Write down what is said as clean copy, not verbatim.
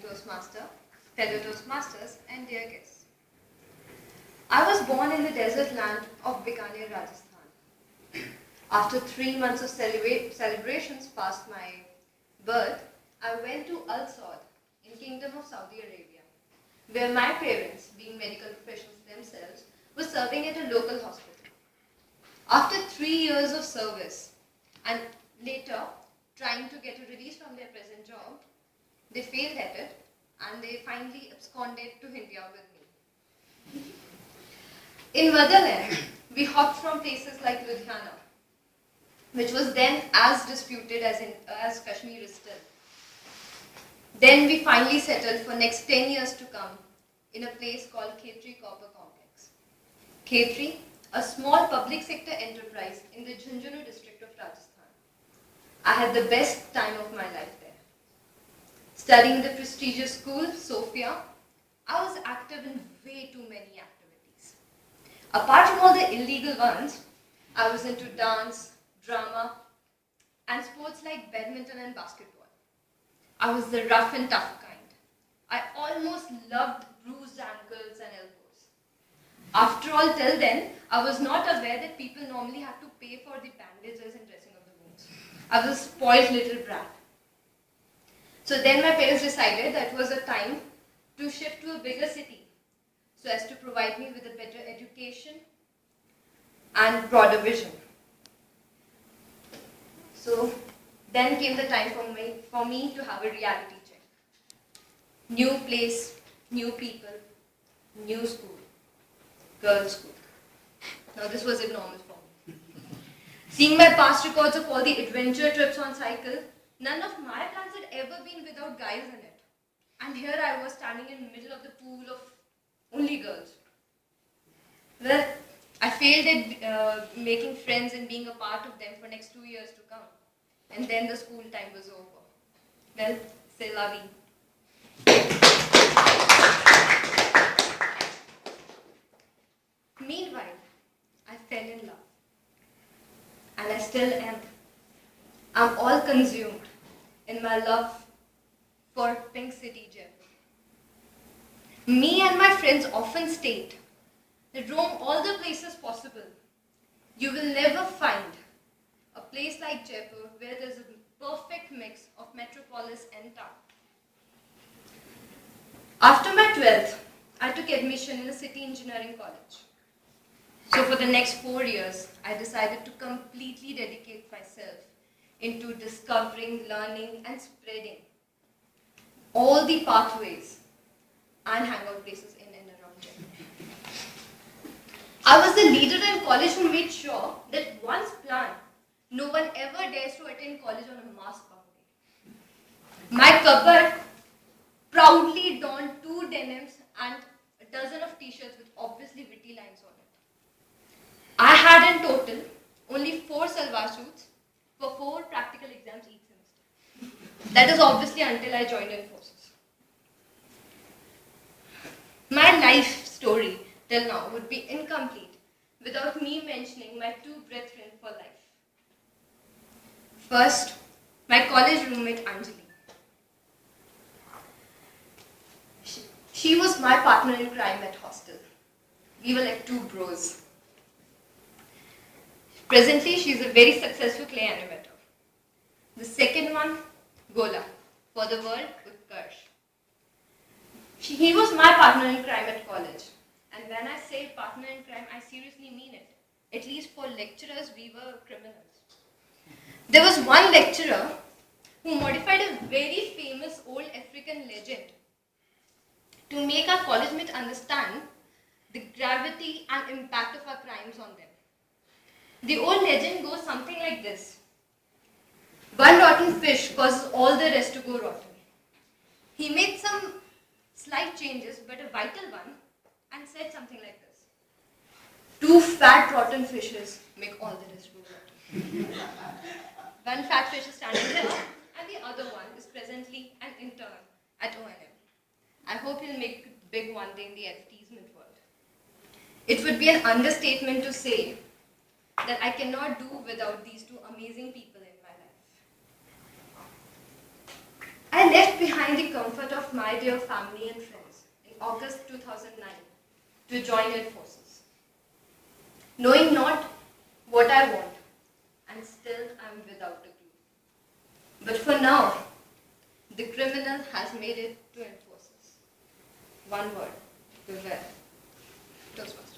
Toastmaster, fellow Toastmasters, and dear guests. I was born in the desert land of Bikaner, Rajasthan. After 3 months of celebrations past my birth, I went to Al Saud in Kingdom of Saudi Arabia, where my parents, being medical professionals themselves, were serving at a local hospital. After 3 years of service and later trying to get a release from their present job, they failed at it and they finally absconded to India with me. In motherland, we hopped from places like Ludhiana, which was then as disputed as Kashmir is still. Then we finally settled for next 10 years to come in a place called Khetri Copper Complex. Khetri, a small public sector enterprise in the Jhunjhunu district of Rajasthan. I had the best time of my life there. Studying the prestigious school, Sophia, I was active in way too many activities. Apart from all the illegal ones, I was into dance, drama, and sports like badminton and basketball. I was the rough and tough kind. I almost loved bruised ankles and elbows. After all, till then, I was not aware that people normally have to pay for the bandages and dressing of the wounds. I was a spoiled little brat. So then my parents decided that it was a time to shift to a bigger city so as to provide me with a better education and broader vision. So then came the time for me to have a reality check. New place, new people, new school, girls' school. Now this was abnormal for me. Seeing my past records of all the adventure trips on cycle, none of my plans had ever been without guys in it. And here I was standing in the middle of the pool of only girls. Well, I failed at making friends and being a part of them for next 2 years to come. And then the school time was over. Well, c'est la vie. Meanwhile, I fell in love. And I still am. I'm all consumed in my love for Pink City, Jaipur. Me and my friends often state that roam all the places possible. You will never find a place like Jaipur where there's a perfect mix of metropolis and town. After my 12th, I took admission in a city engineering college. So for the next 4 years, I decided to completely dedicate myself into discovering, learning and spreading all the pathways and hangout places in and around Jaipur. I was the leader in college who made sure that once planned, no one ever dares to attend college on a mass bunk day. My cupboard proudly donned 2 denims and a dozen of t-shirts with obviously witty lines on it. I had in total only 4 salwar suits for 4 practical exams each semester. That is obviously until I joined in forces. My life story till now would be incomplete without me mentioning my 2 brethren for life. First, my college roommate Anjali. She was my partner in crime at hostel. We were like 2 bros. Presently, she is a very successful clay animator. The second one, Gola, for the world Utkarsh. He was my partner in crime at college. And when I say partner in crime, I seriously mean it. At least for lecturers, we were criminals. There was one lecturer who modified a very famous old African legend to make our college mates understand the gravity and impact of our crimes on them. The old legend goes something like this. One rotten fish causes all the rest to go rotten. He made some slight changes, but a vital one, and said something like this. 2 fat rotten fishes make all the rest go rotten. One fat fish is standing there, and the other one is presently an intern at O&M. I hope he'll make it big one day in the advertisement world. It would be an understatement to say that I cannot do without these 2 amazing people in my life. I left behind the comfort of my dear family and friends in August 2009 to join Air Forces, knowing not what I want, and still I am without a clue. But for now, the criminal has made it to Air Forces. One word, beware. Toastmasters.